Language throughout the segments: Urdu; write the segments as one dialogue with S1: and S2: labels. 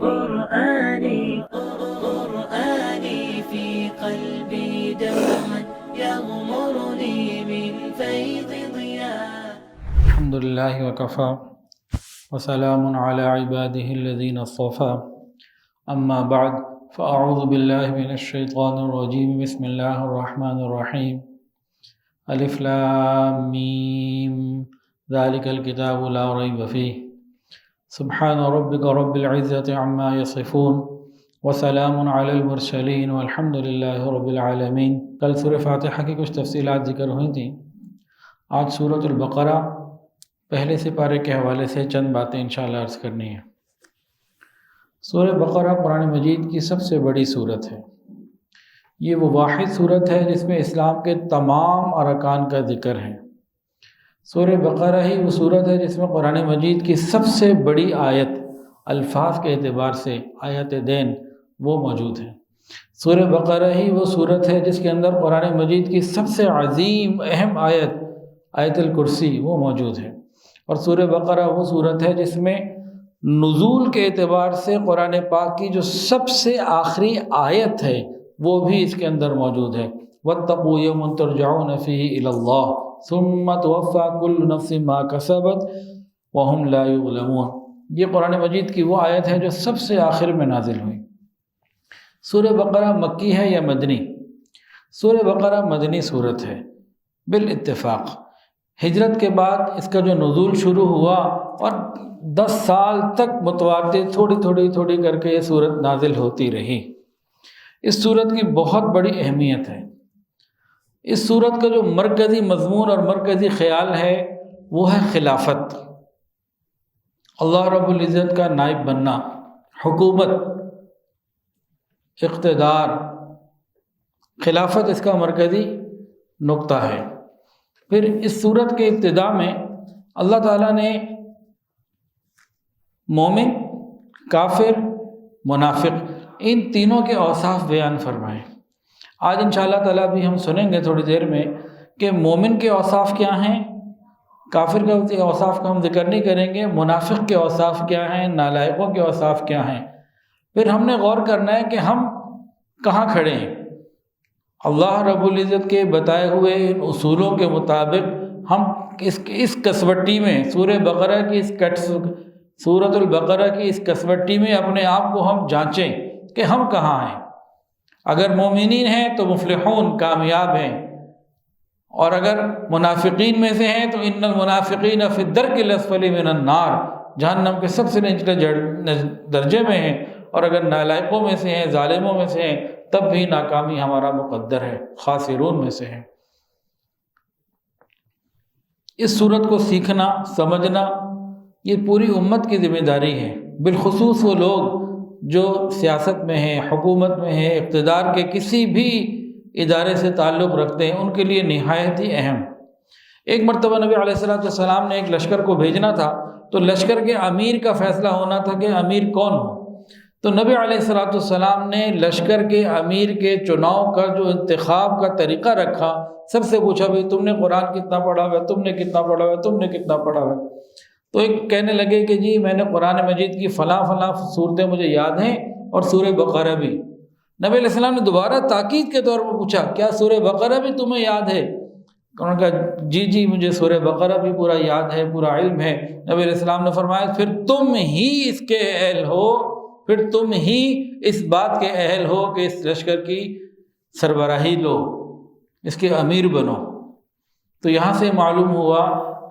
S1: قرآني قرآني في قلبي دوما يغمرني من فيض ضياء.
S2: الحمد لله وكفى وسلام على عباده الذين اصطفى أما بعد فأعوذ بالله من الشيطان الرجيم بسم الله الرحمن الرحيم الف لام میم ذلك الكتاب لا ريب فيه سبحان ربك رب العزة عما يصفون وسلام على المرسلين والحمد لله رب العالمين. کل سورہ فاتحہ کی کچھ تفصیلات ذکر ہوئی تھیں. آج سورۃ البقرہ پہلے سپارے کے حوالے سے چند باتیں انشاءاللہ عرض کرنی ہیں. سورہ بقرہ قرآن مجید کی سب سے بڑی سورت ہے. یہ وہ واحد سورت ہے جس میں اسلام کے تمام ارکان کا ذکر ہے. سورہ بقرہ ہی وہ سورت ہے جس میں قرآن مجید کی سب سے بڑی آیت الفاظ کے اعتبار سے آیت دین وہ موجود ہے. سورہ بقرہ ہی وہ سورت ہے جس کے اندر قرآن مجید کی سب سے عظیم اہم آیت آیت الکرسی وہ موجود ہے. اور سورہ بقرہ وہ صورت ہے جس میں نزول کے اعتبار سے قرآن پاک کی جو سب سے آخری آیت ہے وہ بھی اس کے اندر موجود ہے. وَاتَّقُوا يَوْمًا تُرْجَعُونَ فِيهِ إِلَى اللَّهِ ثُمَّ تُوَفَّى كُلُّ نَفْسٍ مَا كَسَبَتْ وَهُمْ لَا يُظْلَمُونَ. یہ قرآن مجید کی وہ آیت ہے جو سب سے آخر میں نازل ہوئی. سورہ بقرہ مکی ہے یا مدنی؟ سورہ بقرہ مدنی صورت ہے بالاتفاق. ہجرت کے بعد اس کا جو نزول شروع ہوا اور 10 سال تک متواتر تھوڑی کر کے یہ صورت نازل ہوتی رہی. اس صورت کی بہت بڑی اہمیت ہے. اس صورت کا جو مرکزی مضمون اور مرکزی خیال ہے وہ ہے خلافت، اللہ رب العزت کا نائب بننا، حکومت، اقتدار. خلافت اس کا مرکزی نقطہ ہے. پھر اس صورت کے ابتدا میں اللہ تعالیٰ نے مومن، کافر، منافق ان تینوں کے اوصاف بیان فرمائے. آج انشاءاللہ تعالیٰ بھی ہم سنیں گے تھوڑی دیر میں کہ مومن کے اوصاف کیا ہیں، کافر کے اوصاف کا ہم ذکر نہیں کریں گے، منافق کے اوصاف کیا ہیں، نالائقوں کے اوصاف کیا ہیں. پھر ہم نے غور کرنا ہے کہ ہم کہاں کھڑے ہیں. اللہ رب العزت کے بتائے ہوئے ان اصولوں کے مطابق ہم اس کسوٹی میں سورۃ البقرہ کی اس کسوٹی میں اپنے آپ کو ہم جانچیں کہ ہم کہاں ہیں. اگر مومنین ہیں تو مفلحون، کامیاب ہیں، اور اگر منافقین میں سے ہیں تو ان المنافقین فی الدرک الاسفل من النار، جہنم کے سب سے نچلے درجے میں ہیں. اور اگر نالائقوں میں سے ہیں، ظالموں میں سے ہیں، تب بھی ناکامی ہمارا مقدر ہے، خاسرون میں سے ہیں. اس صورت کو سیکھنا، سمجھنا یہ پوری امت کی ذمہ داری ہے. بالخصوص وہ لوگ جو سیاست میں ہیں، حکومت میں ہیں، اقتدار کے کسی بھی ادارے سے تعلق رکھتے ہیں، ان کے لیے نہایت ہی اہم. ایک مرتبہ نبی علیہ السلام نے ایک لشکر کو بھیجنا تھا تو لشکر کے امیر کا فیصلہ ہونا تھا کہ امیر کون ہو. تو نبی علیہ السلام نے لشکر کے امیر کے چناؤ کا جو انتخاب کا طریقہ رکھا، سب سے پوچھا بھئی تم نے قرآن کتنا پڑھا ہوا ہے، تم نے کتنا پڑھا ہوا ہے، تم نے کتنا پڑھا ہوا ہے. تو ایک کہنے لگے کہ جی میں نے قرآن مجید کی فلاں صورتیں مجھے یاد ہیں اور سورہ بقرہ بھی. نبی علیہ السلام نے دوبارہ تاکید کے طور پر پوچھا کیا سورہ بقرہ بھی تمہیں یاد ہے؟ انہوں نے کہا جی مجھے سورہ بقرہ بھی پورا یاد ہے، پورا علم ہے. نبی علیہ السلام نے فرمایا پھر تم ہی اس کے اہل ہو، پھر تم ہی اس بات کے اہل ہو کہ اس لشکر کی سربراہی لو، اس کے امیر بنو. تو یہاں سے معلوم ہوا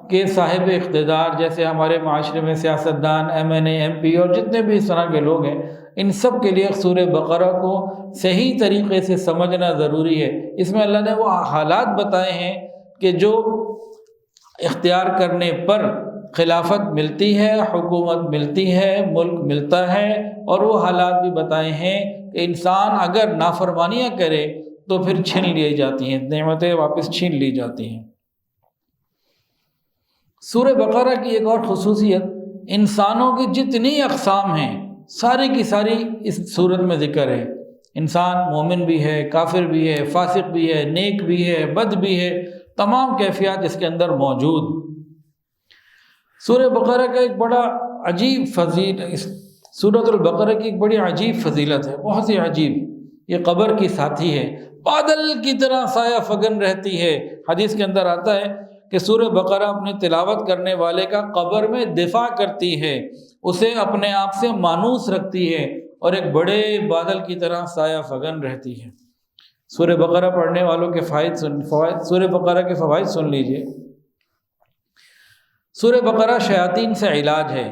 S2: کہ صاحب اقتدار جیسے ہمارے معاشرے میں سیاستدان، MNA، MP اور جتنے بھی اس طرح کے لوگ ہیں، ان سب کے لیے سورہ بقرہ کو صحیح طریقے سے سمجھنا ضروری ہے. اس میں اللہ نے وہ حالات بتائے ہیں کہ جو اختیار کرنے پر خلافت ملتی ہے، حکومت ملتی ہے، ملک ملتا ہے، اور وہ حالات بھی بتائے ہیں کہ انسان اگر نافرمانیاں کرے تو پھر چھین لی جاتی ہیں، نعمتیں واپس چھین لی جاتی ہیں. سورہ بقرہ کی ایک اور خصوصیت، انسانوں کی جتنی اقسام ہیں ساری کی ساری اس صورت میں ذکر ہے. انسان مومن بھی ہے، کافر بھی ہے، فاسق بھی ہے، نیک بھی ہے، بد بھی ہے، تمام کیفیات اس کے اندر موجود. سورہ بقرہ کا ایک بڑا عجیب سورۃ البقرہ کی ایک بڑی عجیب فضیلت ہے، بہت ہی عجیب. یہ قبر کی ساتھی ہے، بادل کی طرح سایہ فگن رہتی ہے. حدیث کے اندر آتا ہے کہ سورہ بقرہ اپنے تلاوت کرنے والے کا قبر میں دفاع کرتی ہے، اسے اپنے آپ سے مانوس رکھتی ہے اور ایک بڑے بادل کی طرح سایہ فگن رہتی ہے. سورہ بقرہ پڑھنے والوں کے سورہ بقرہ کے فوائد سن لیجئے. سورہ بقرہ شیاطین سے علاج ہے.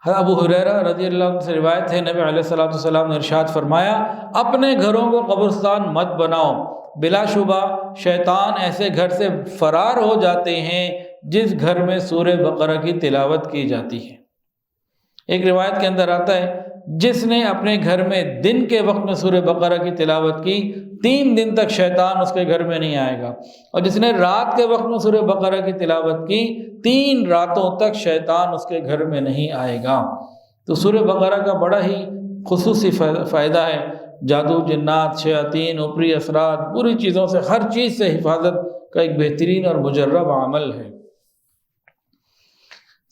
S2: ابو ہریرہ رضی اللہ عنہ سے روایت ہے، نبی علیہ الصلوۃ والسلام نے ارشاد فرمایا، اپنے گھروں کو قبرستان مت بناؤ، بلا شبہ شیطان ایسے گھر سے فرار ہو جاتے ہیں جس گھر میں سورہ بقرہ کی تلاوت کی جاتی ہے. ایک روایت کے اندر آتا ہے، جس نے اپنے گھر میں دن کے وقت میں سورہ بقرہ کی تلاوت کی 3 دن تک شیطان اس کے گھر میں نہیں آئے گا، اور جس نے رات کے وقت میں سورہ بقرہ کی تلاوت کی 3 راتوں تک شیطان اس کے گھر میں نہیں آئے گا. تو سورہ بقرہ کا بڑا ہی خصوصی فائدہ ہے. جادو، جنات، شیاطین، اوپری اثرات، بری چیزوں سے، ہر چیز سے حفاظت کا ایک بہترین اور مجرب عمل ہے.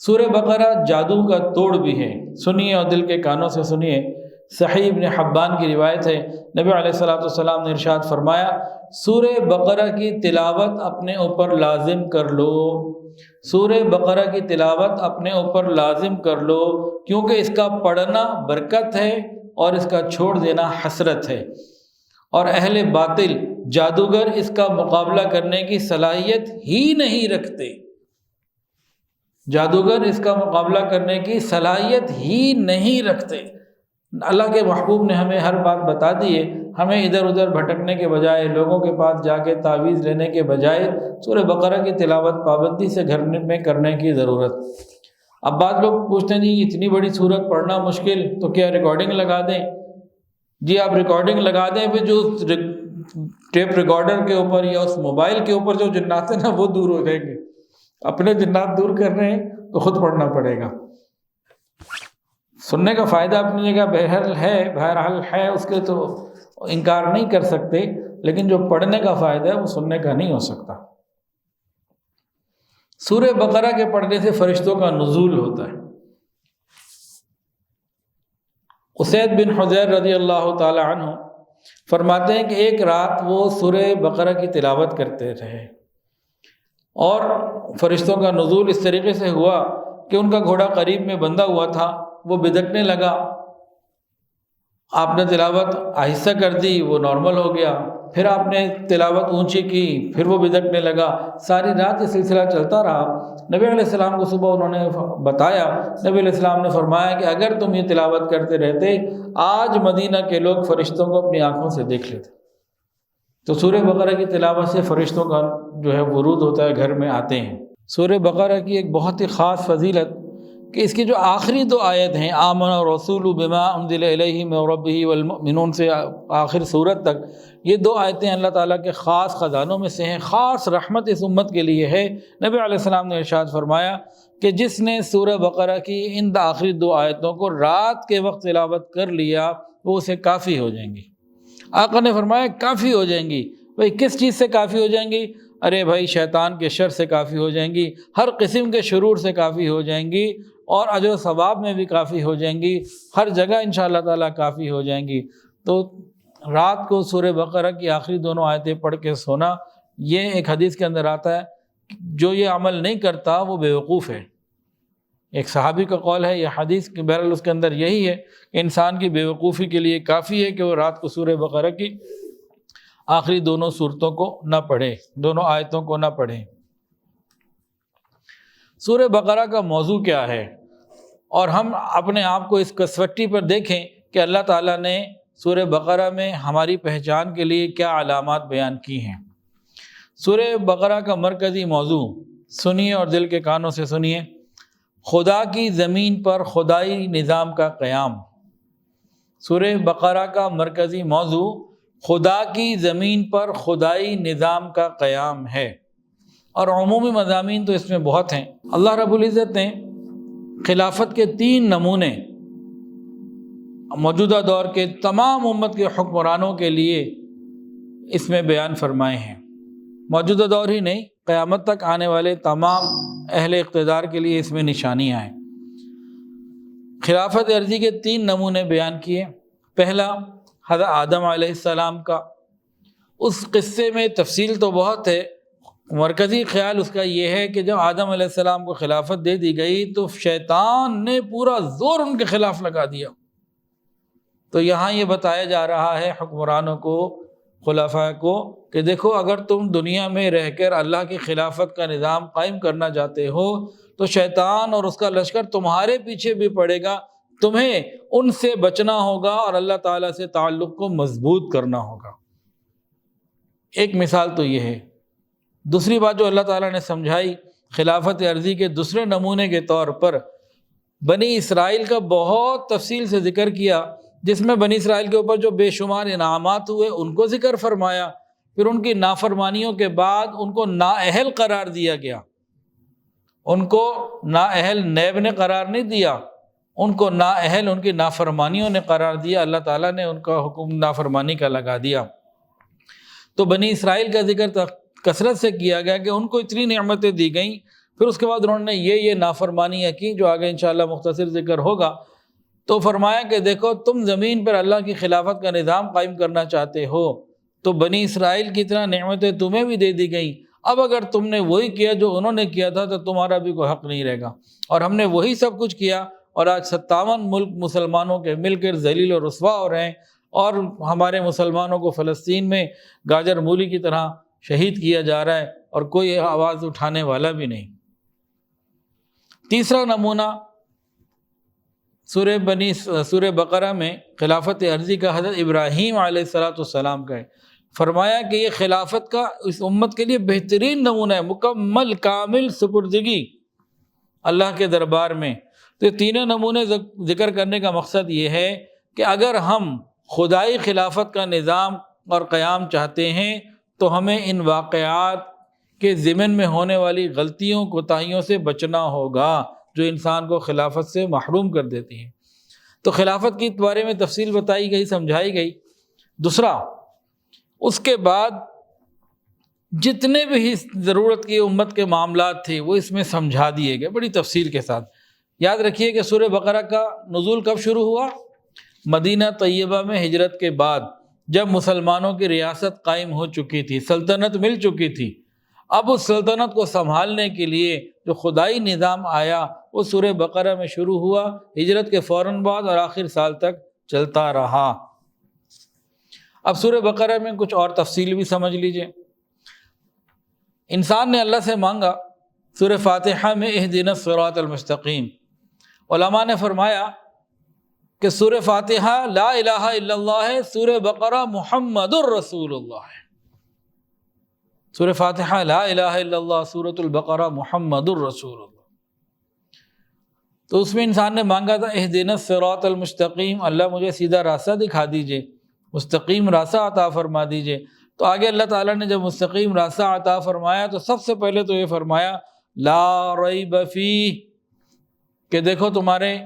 S2: سورہ بقرہ جادو کا توڑ بھی ہے. سنیے اور دل کے کانوں سے سنیے. صحیح ابن حبان کی روایت ہے، نبی علیہ الصلوۃ والسلام نے ارشاد فرمایا، سورہ بقرہ کی تلاوت اپنے اوپر لازم کر لو، سورہ بقرہ کی تلاوت اپنے اوپر لازم کر لو، کیونکہ اس کا پڑھنا برکت ہے اور اس کا چھوڑ دینا حسرت ہے، اور اہل باطل جادوگر اس کا مقابلہ کرنے کی صلاحیت ہی نہیں رکھتے. جادوگر اس کا مقابلہ کرنے کی صلاحیت ہی نہیں رکھتے. اللہ کے محبوب نے ہمیں ہر بات بتا دی ہے. ہمیں ادھر ادھر بھٹکنے کے بجائے، لوگوں کے پاس جا کے تعویذ لینے کے بجائے سورہ بقرہ کی تلاوت پابندی سے گھر میں کرنے کی ضرورت. اب بعض لوگ پوچھتے ہیں جی اتنی بڑی سورت پڑھنا مشکل، تو کیا ریکارڈنگ لگا دیں؟ جی آپ ریکارڈنگ لگا دیں، پھر جو ٹیپ ریکارڈر کے اوپر یا اس موبائل کے اوپر جو جنات ہیں نا وہ دور ہو جائیں گے. اپنے جنات دور کر رہے ہیں تو خود پڑھنا پڑے گا. سننے کا فائدہ اپنی جگہ بہرحال ہے، اس کے تو انکار نہیں کر سکتے، لیکن جو پڑھنے کا فائدہ ہے وہ سننے کا نہیں ہو سکتا. سورہ بقرہ کے پڑھنے سے فرشتوں کا نزول ہوتا ہے. اسید بن حضیر رضی اللہ تعالی عنہ فرماتے ہیں کہ ایک رات وہ سورہ بقرہ کی تلاوت کرتے رہے اور فرشتوں کا نزول اس طریقے سے ہوا کہ ان کا گھوڑا قریب میں بندھا ہوا تھا، وہ بدکنے لگا. آپ نے تلاوت آہستہ کر دی، وہ نارمل ہو گیا. پھر آپ نے تلاوت اونچی کی، پھر وہ بدکنے لگا. ساری رات یہ سلسلہ چلتا رہا. نبی علیہ السلام کو صبح انہوں نے بتایا. نبی علیہ السلام نے فرمایا کہ اگر تم یہ تلاوت کرتے رہتے، آج مدینہ کے لوگ فرشتوں کو اپنی آنکھوں سے دیکھ لیتے. تو سورہ بقرہ کی تلاوت سے فرشتوں کا جو ہے ورود ہوتا ہے، گھر میں آتے ہیں. سورہ بقرہ کی ایک بہت ہی خاص فضیلت کہ اس کی جو آخری 2 آیت ہیں، آمن الرسول بما انزل الیہ من ربہ والمؤمنون سے آخر سورت تک، یہ 2 آیتیں اللہ تعالیٰ کے خاص خزانوں میں سے ہیں. خاص رحمت اس امت کے لیے ہے. نبی علیہ السلام نے ارشاد فرمایا کہ جس نے سورہ بقرہ کی ان آخری 2 آیتوں کو رات کے وقت تلاوت کر لیا وہ اسے کافی ہو جائیں گی. آقا نے فرمایا کافی ہو جائیں گی. بھئی کس چیز سے کافی ہو جائیں گی؟ ارے بھائی شیطان کے شر سے کافی ہو جائیں گی، ہر قسم کے شرور سے کافی ہو جائیں گی، اور اجر و ثواب میں بھی کافی ہو جائیں گی، ہر جگہ انشاءاللہ تعالیٰ کافی ہو جائیں گی. تو رات کو سورہ بقرہ کی آخری 2 آیتیں پڑھ کے سونا، یہ ایک حدیث کے اندر آتا ہے جو یہ عمل نہیں کرتا وہ بیوقوف ہے. ایک صحابی کا قول ہے، یہ حدیث کی بہرحال اس کے اندر یہی ہے کہ انسان کی بیوقوفی کے لیے کافی ہے کہ وہ رات کو سورہ بقرہ کی آخری 2 صورتوں کو نہ پڑھے، 2 آیتوں کو نہ پڑھے. سورہ بقرہ کا موضوع کیا ہے، اور ہم اپنے آپ کو اس کسوٹی پر دیکھیں کہ اللہ تعالیٰ نے سورہ بقرہ میں ہماری پہچان کے لیے کیا علامات بیان کی ہیں. سورہ بقرہ کا مرکزی موضوع سنیے اور دل کے کانوں سے سنیے، خدا کی زمین پر خدائی نظام کا قیام. سورہ بقرہ کا مرکزی موضوع خدا کی زمین پر خدائی نظام کا قیام ہے، اور عمومی مضامین تو اس میں بہت ہیں. اللہ رب العزت نے خلافت کے 3 نمونے موجودہ دور کے تمام امت کے حکمرانوں کے لیے اس میں بیان فرمائے ہیں. موجودہ دور ہی نہیں، قیامت تک آنے والے تمام اہل اقتدار کے لیے اس میں نشانیاں ہیں. خلافت عرضی کے 3 نمونے بیان کیے۔ پہلا حضرت آدم علیہ السلام کا، اس قصے میں تفصیل تو بہت ہے، مرکزی خیال اس کا یہ ہے کہ جب آدم علیہ السلام کو خلافت دے دی گئی تو شیطان نے پورا زور ان کے خلاف لگا دیا۔ تو یہاں یہ بتایا جا رہا ہے حکمرانوں کو، خلفاء کو، کہ دیکھو اگر تم دنیا میں رہ کر اللہ کی خلافت کا نظام قائم کرنا چاہتے ہو تو شیطان اور اس کا لشکر تمہارے پیچھے بھی پڑے گا، تمہیں ان سے بچنا ہوگا اور اللہ تعالیٰ سے تعلق کو مضبوط کرنا ہوگا۔ ایک مثال تو یہ ہے۔ دوسری بات جو اللہ تعالیٰ نے سمجھائی خلافت عرضی کے دوسرے نمونے کے طور پر، بنی اسرائیل کا بہت تفصیل سے ذکر کیا، جس میں بنی اسرائیل کے اوپر جو بے شمار انعامات ہوئے ان کو ذکر فرمایا، پھر ان کی نافرمانیوں کے بعد ان کو نااہل قرار دیا گیا۔ ان کو نااہل نیب نے قرار نہیں دیا، ان کو نااہل ان کی نافرمانیوں نے قرار دیا، اللہ تعالیٰ نے ان کا حکم نافرمانی کا لگا دیا۔ تو بنی اسرائیل کا ذکر کثرت سے کیا گیا کہ ان کو اتنی نعمتیں دی گئیں، پھر اس کے بعد انہوں نے یہ نافرمانیاں کی جو آگے انشاءاللہ مختصر ذکر ہوگا۔ تو فرمایا کہ دیکھو تم زمین پر اللہ کی خلافت کا نظام قائم کرنا چاہتے ہو تو بنی اسرائیل کی اتنا نعمتیں تمہیں بھی دے دی گئیں، اب اگر تم نے وہی کیا جو انہوں نے کیا تھا تو تمہارا بھی کوئی حق نہیں رہے گا۔ اور ہم نے وہی سب کچھ کیا، اور آج 57 ملک مسلمانوں کے مل کر ذلیل و رسوا ہو رہے ہیں، اور ہمارے مسلمانوں کو فلسطین میں گاجر مولی کی طرح شہید کیا جا رہا ہے اور کوئی آواز اٹھانے والا بھی نہیں۔ تیسرا نمونہ سورہ بقرہ میں خلافت عرضی کا حضرت ابراہیم علیہ السلام کا ہے۔ فرمایا کہ یہ خلافت کا اس امت کے لیے بہترین نمونہ ہے، مکمل کامل سپردگی اللہ کے دربار میں۔ تو یہ تینوں نمونے ذکر کرنے کا مقصد یہ ہے کہ اگر ہم خدائی خلافت کا نظام اور قیام چاہتے ہیں تو ہمیں ان واقعات کے ضمن میں ہونے والی غلطیوں کوتاہیوں سے بچنا ہوگا جو انسان کو خلافت سے محروم کر دیتی ہیں۔ تو خلافت کے بارے میں تفصیل بتائی گئی، سمجھائی گئی۔ دوسرا، اس کے بعد جتنے بھی ضرورت کی امت کے معاملات تھے وہ اس میں سمجھا دیے گئے بڑی تفصیل کے ساتھ۔ یاد رکھیے کہ سورہ بقرہ کا نزول کب شروع ہوا؟ مدینہ طیبہ میں ہجرت کے بعد، جب مسلمانوں کی ریاست قائم ہو چکی تھی، سلطنت مل چکی تھی۔ اب اس سلطنت کو سنبھالنے کے لیے جو خدائی نظام آیا وہ سورہ بقرہ میں شروع ہوا، ہجرت کے فوراً بعد اور آخر سال تک چلتا رہا۔ اب سورہ بقرہ میں کچھ اور تفصیل بھی سمجھ لیجئے۔ انسان نے اللہ سے مانگا سورہ فاتحہ میں اہدنا الصراط المستقیم۔ علماء نے فرمایا کہ سورہ فاتحہ لا الہ الا اللہ ہے، سورہ بقرہ محمد الرسول اللہ ہے۔ سورہ فاتحہ لا الہ الا اللہ، سورۃ البقرہ محمد الرسول اللہ۔ تو اس میں انسان نے مانگا تھا اہدنا الصراط المستقیم، اللہ مجھے سیدھا راستہ دکھا دیجئے، مستقیم راستہ عطا فرما دیجئے۔ تو آگے اللہ تعالیٰ نے جب مستقیم راستہ عطا فرمایا تو سب سے پہلے تو یہ فرمایا لا ریب فیہ، کہ دیکھو تمہارے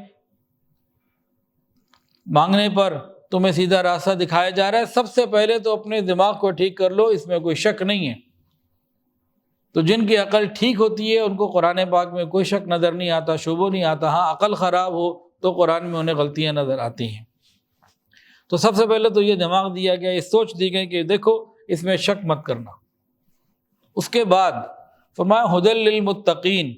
S2: مانگنے پر تمہیں سیدھا راستہ دکھایا جا رہا ہے، سب سے پہلے تو اپنے دماغ کو ٹھیک کر لو، اس میں کوئی شک نہیں ہے۔ تو جن کی عقل ٹھیک ہوتی ہے ان کو قرآن پاک میں کوئی شک نظر نہیں آتا، شبہ نہیں آتا۔ ہاں عقل خراب ہو تو قرآن میں انہیں غلطیاں نظر آتی ہیں۔ تو سب سے پہلے تو یہ دماغ دیا گیا، یہ سوچ دی گئی کہ دیکھو اس میں شک مت کرنا۔ اس کے بعد فرمایا ھدی للمتقین،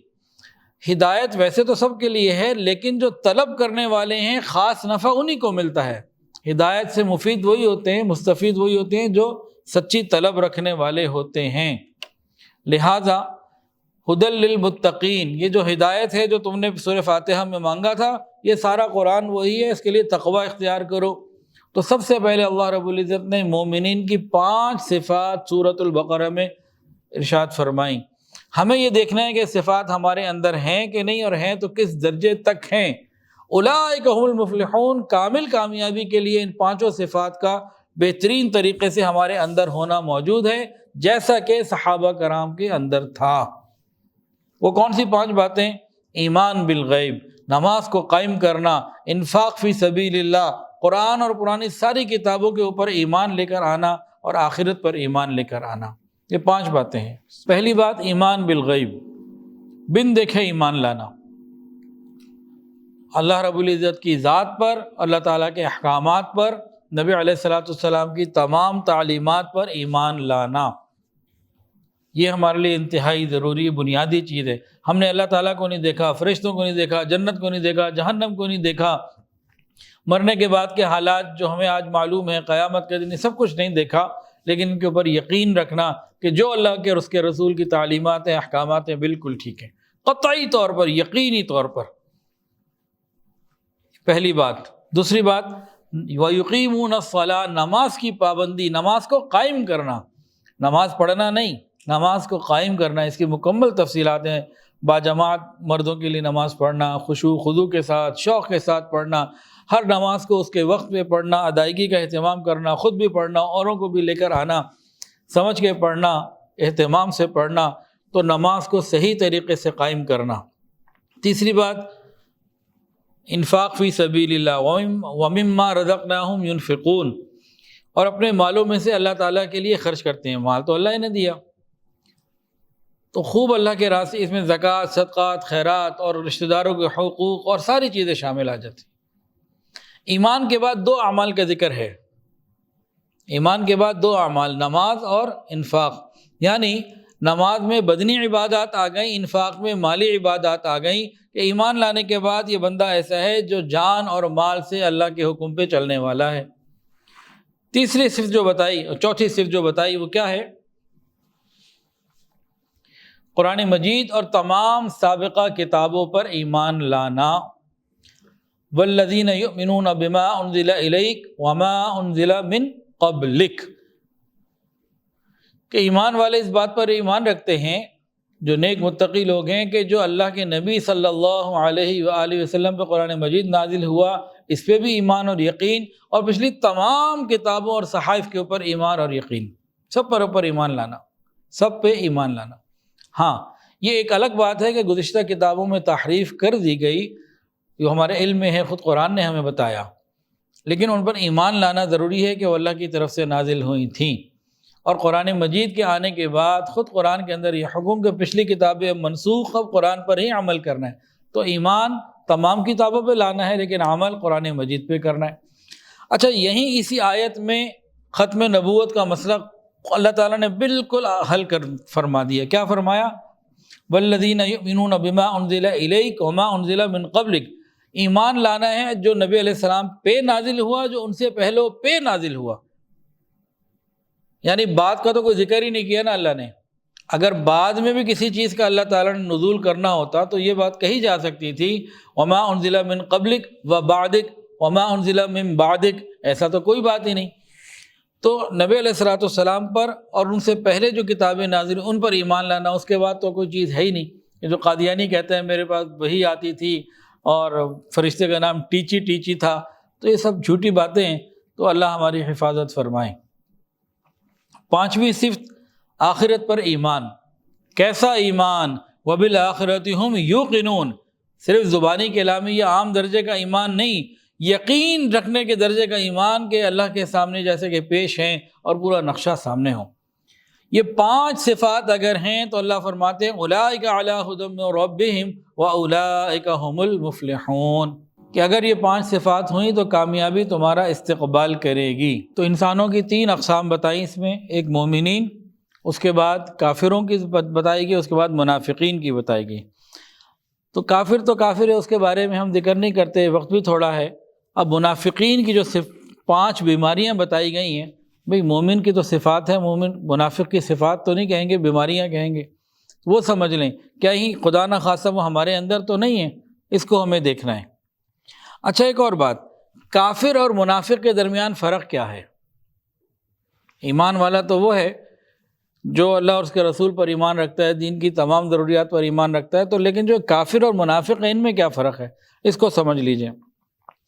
S2: ہدایت ویسے تو سب کے لیے ہے لیکن جو طلب کرنے والے ہیں خاص نفع انہی کو ملتا ہے۔ ہدایت سے مفید وہی ہوتے ہیں، مستفید وہی ہوتے ہیں جو سچی طلب رکھنے والے ہوتے ہیں۔ لہٰذا ھدی للمتقین، یہ جو ہدایت ہے جو تم نے سورہ فاتحہ میں مانگا تھا، یہ سارا قرآن وہی ہے، اس کے لیے تقوی اختیار کرو۔ تو سب سے پہلے اللہ رب العزت نے مومنین کی 5 صفات سورۃ البقرہ میں ارشاد فرمائیں۔ ہمیں یہ دیکھنا ہے کہ صفات ہمارے اندر ہیں کہ نہیں، اور ہیں تو کس درجے تک ہیں۔ اولئک هم المفلحون، کامل کامیابی کے لیے ان 5 صفات کا بہترین طریقے سے ہمارے اندر ہونا موجود ہے، جیسا کہ صحابہ کرام کے اندر تھا۔ وہ کون سی 5 باتیں؟ ایمان بالغیب، نماز کو قائم کرنا، انفاق فی سبیل اللہ، قرآن اور پرانی ساری کتابوں کے اوپر ایمان لے کر آنا، اور آخرت پر ایمان لے کر آنا۔ یہ 5 باتیں ہیں۔ پہلی بات ایمان بالغیب، بن دیکھے ایمان لانا۔ اللہ رب العزت کی ذات پر، اللہ تعالیٰ کے احکامات پر، نبی علیہ الصلاۃ والسلام کی تمام تعلیمات پر ایمان لانا، یہ ہمارے لیے انتہائی ضروری بنیادی چیز ہے۔ ہم نے اللہ تعالیٰ کو نہیں دیکھا، فرشتوں کو نہیں دیکھا، جنت کو نہیں دیکھا، جہنم کو نہیں دیکھا، مرنے کے بعد کے حالات جو ہمیں آج معلوم ہیں، قیامت کے دن، یہ سب کچھ نہیں دیکھا، لیکن ان کے اوپر یقین رکھنا کہ جو اللہ کے اور اس کے رسول کی تعلیمات ہیں، احکامات ہیں، بالکل ٹھیک ہیں، قطعی طور پر، یقینی طور پر، پہلی بات۔ دوسری بات، وَيُقِيمُونَ الصَّلَاةَ، نماز کی پابندی، نماز کو قائم کرنا، نماز پڑھنا نہیں، نماز کو قائم کرنا۔ اس کی مکمل تفصیلات ہیں، باجماعت مردوں کے لیے نماز پڑھنا، خشوع خضوع کے ساتھ، شوق کے ساتھ پڑھنا، ہر نماز کو اس کے وقت پہ پڑھنا، ادائیگی کا اہتمام کرنا، خود بھی پڑھنا، اوروں کو بھی لے کر آنا، سمجھ کے پڑھنا، اہتمام سے پڑھنا، تو نماز کو صحیح طریقے سے قائم کرنا۔ تیسری بات، انفاق فی سبیل اللہ، وَمِمَّا رَزَقْنَاهُمْ يُنْفِقُونَ، اور اپنے مالوں میں سے اللہ تعالیٰ کے لیے خرچ کرتے ہیں، مال تو اللہ نے دیا، تو خوب اللہ کے راستے، اس میں زکوٰۃ، صدقات، خیرات اور رشتہ داروں کے حقوق اور ساری چیزیں شامل آ جاتی۔ ایمان کے بعد دو اعمال کا ذکر ہے، ایمان کے بعد دو اعمال، نماز اور انفاق، یعنی نماز میں بدنی عبادات آ گئیں، انفاق میں مالی عبادات آ گئیں، کہ ایمان لانے کے بعد یہ بندہ ایسا ہے جو جان اور مال سے اللہ کے حکم پہ چلنے والا ہے۔ تیسری صفت جو بتائی، چوتھی صفت جو بتائی، وہ کیا ہے؟ قرآن مجید اور تمام سابقہ کتابوں پر ایمان لانا۔ والذین یؤمنون بما انزل الیک وما انزل من قبلک، کہ ایمان والے اس بات پر ایمان رکھتے ہیں، جو نیک متقی لوگ ہیں، کہ جو اللہ کے نبی صلی اللہ علیہ وآلہ وسلم پہ قرآن مجید نازل ہوا، اس پہ بھی ایمان اور یقین، اور پچھلی تمام کتابوں اور صحائف کے اوپر ایمان اور یقین، سب پر اوپر ایمان لانا، سب پہ ایمان لانا۔ ہاں، یہ ایک الگ بات ہے کہ گزشتہ کتابوں میں تحریف کر دی گئی، جو ہمارے علم میں ہے، خود قرآن نے ہمیں بتایا، لیکن ان پر ایمان لانا ضروری ہے کہ وہ اللہ کی طرف سے نازل ہوئی تھیں، اور قرآن مجید کے آنے کے بعد خود قرآن کے اندر یہ حکم کہ پچھلی کتابیں منسوخ، اب قرآن پر ہی عمل کرنا ہے، تو ایمان تمام کتابوں پہ لانا ہے، لیکن عمل قرآن مجید پہ کرنا ہے۔ اچھا، یہیں اسی آیت میں ختم نبوت کا مسئلہ اللہ تعالیٰ نے بالکل حل کر فرما دیا۔ کیا فرمایا؟ والذین یؤمنون بما انزل الیک وما انزل من قبلک، ایمان لانا ہے جو نبی علیہ السلام پہ نازل ہوا، جو ان سے پہلو پہ نازل ہوا، یعنی بعد کا تو کوئی ذکر ہی نہیں کیا نا اللہ نے۔ اگر بعد میں بھی کسی چیز کا اللہ تعالیٰ نے نزول کرنا ہوتا تو یہ بات کہی جا سکتی تھی، وما انزل من قبلک وبعدک وما انزل من بعدک، ایسا تو کوئی بات ہی نہیں۔ تو نبی علیہ الصلوۃ والسلام پر اور ان سے پہلے جو کتابیں نازل ان پر ایمان لانا، اس کے بعد تو کوئی چیز ہے ہی نہیں۔ یہ جو قادیانی کہتے ہیں میرے پاس وحی آتی تھی اور فرشتے کا نام ٹیچی ٹیچی تھا، تو یہ سب جھوٹی باتیں ہیں، تو اللہ ہماری حفاظت فرمائیں۔ پانچویں صفت، آخرت پر ایمان۔ کیسا ایمان؟ وبالآخرۃ ہم یوقنون، صرف زبانی کلامی یا عام درجے کا ایمان نہیں، یقین رکھنے کے درجے کا ایمان، کہ اللہ کے سامنے جیسے کہ پیش ہیں اور پورا نقشہ سامنے ہو۔ یہ پانچ صفات اگر ہیں تو اللہ فرماتے ہیں اولئک علی ھدی من ربہم واولئک ھم المفلحون، کہ اگر یہ پانچ صفات ہوئیں تو کامیابی تمہارا استقبال کرے گی۔ تو انسانوں کی تین اقسام بتائیں اس میں، ایک مومنین، اس کے بعد کافروں کی بتائی گئی، اس کے بعد منافقین کی بتائی گئی۔ تو کافر ہے، اس کے بارے میں ہم ذکر نہیں کرتے، وقت بھی تھوڑا ہے۔ اب منافقین کی جو پانچ بیماریاں بتائی گئی ہیں، بھئی مومن کی تو صفات ہے، مومن منافق کی صفات تو نہیں کہیں گے، بیماریاں کہیں گے، وہ سمجھ لیں، کیا ہی خدا نہ خواستہ وہ ہمارے اندر تو نہیں ہے، اس کو ہمیں دیکھنا ہے۔ اچھا، ایک اور بات، کافر اور منافق کے درمیان فرق کیا ہے؟ ایمان والا تو وہ ہے جو اللہ اور اس کے رسول پر ایمان رکھتا ہے، دین کی تمام ضروریات پر ایمان رکھتا ہے، تو لیکن جو کافر اور منافق ہیں، ان میں کیا فرق ہے، اس کو سمجھ لیجئے۔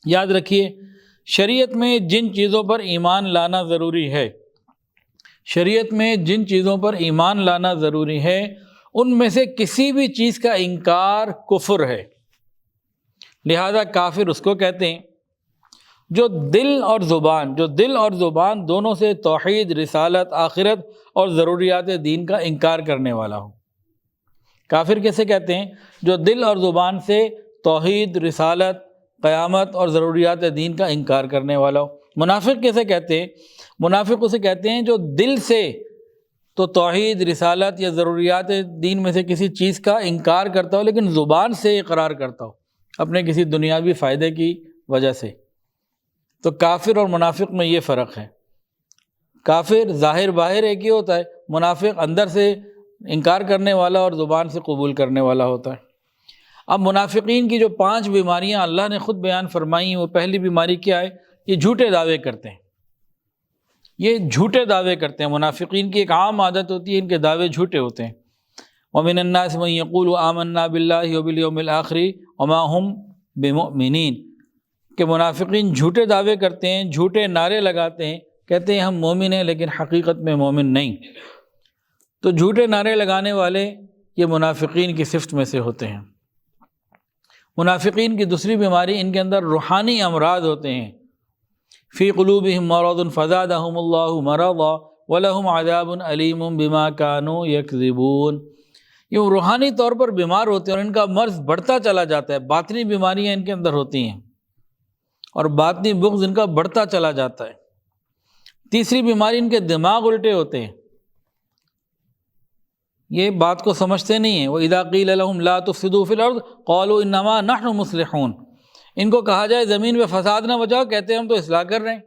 S2: یاد رکھیے، شریعت میں جن چیزوں پر ایمان لانا ضروری ہے، شریعت میں جن چیزوں پر ایمان لانا ضروری ہے، ان میں سے کسی بھی چیز کا انکار کفر ہے، لہذا کافر اس کو کہتے ہیں جو دل اور زبان دونوں سے توحید، رسالت، آخرت اور ضروریات دین کا انکار کرنے والا ہو۔ کافر کیسے کہتے ہیں؟ جو دل اور زبان سے توحید، رسالت، قیامت اور ضروریات دین کا انکار کرنے والا ہو۔ منافق کیسے کہتے ہیں؟ منافق اسے کہتے ہیں جو دل سے تو توحید، رسالت یا ضروریات دین میں سے کسی چیز کا انکار کرتا ہو، لیکن زبان سے اقرار کرتا ہو اپنے کسی دنیاوی فائدے کی وجہ سے۔ تو کافر اور منافق میں یہ فرق ہے۔ کافر ظاہر باہر ایک ہی ہوتا ہے، منافق اندر سے انکار کرنے والا اور زبان سے قبول کرنے والا ہوتا ہے۔ اب منافقین کی جو 5 بیماریاں اللہ نے خود بیان فرمائی ہیں، وہ پہلی بیماری کیا ہے؟ یہ جھوٹے دعوے کرتے ہیں۔ یہ جھوٹے دعوے کرتے ہیں۔ منافقین کی ایک عام عادت ہوتی ہے، ان کے دعوے جھوٹے ہوتے ہیں۔ وَمِنَ النَّاسِ مَن يَقُولُ آمَنَّا بِاللَّهِ وَبِالْيَوْمِ الْآخِرِ وَمَا هُمْ بِمُؤْمِنِينَ کہ منافقین جھوٹے دعوے کرتے ہیں، جھوٹے نعرے لگاتے ہیں، کہتے ہیں ہم مومن ہیں لیکن حقیقت میں مومن نہیں۔ تو جھوٹے نعرے لگانے والے یہ منافقین کی صفت میں سے ہوتے ہیں۔ منافقین کی دوسری بیماری، ان کے اندر روحانی امراض ہوتے ہیں۔ فی قلوبہم مرض فزادہم اللہ مرضا ولہم عذاب علیم بما کانوا یکذبون۔ یہ روحانی طور پر بیمار ہوتے ہیں اور ان کا مرض بڑھتا چلا جاتا ہے۔ باطنی بیماریاں ان کے اندر ہوتی ہیں اور باطنی بغض ان کا بڑھتا چلا جاتا ہے۔ تیسری بیماری، ان کے دماغ الٹے ہوتے ہیں، یہ بات کو سمجھتے نہیں ہیں۔ وَإِذَا قِيلَ لَهُمْ لَا تُفْسِدُوا فِي الْأَرْضِ قَالُوا إِنَّمَا نَحْنُ مُصْلِحُونَ۔ ان کو کہا جائے زمین پہ فساد نہ بچاؤ، کہتے ہیں ہم تو اصلاح کر رہے ہیں۔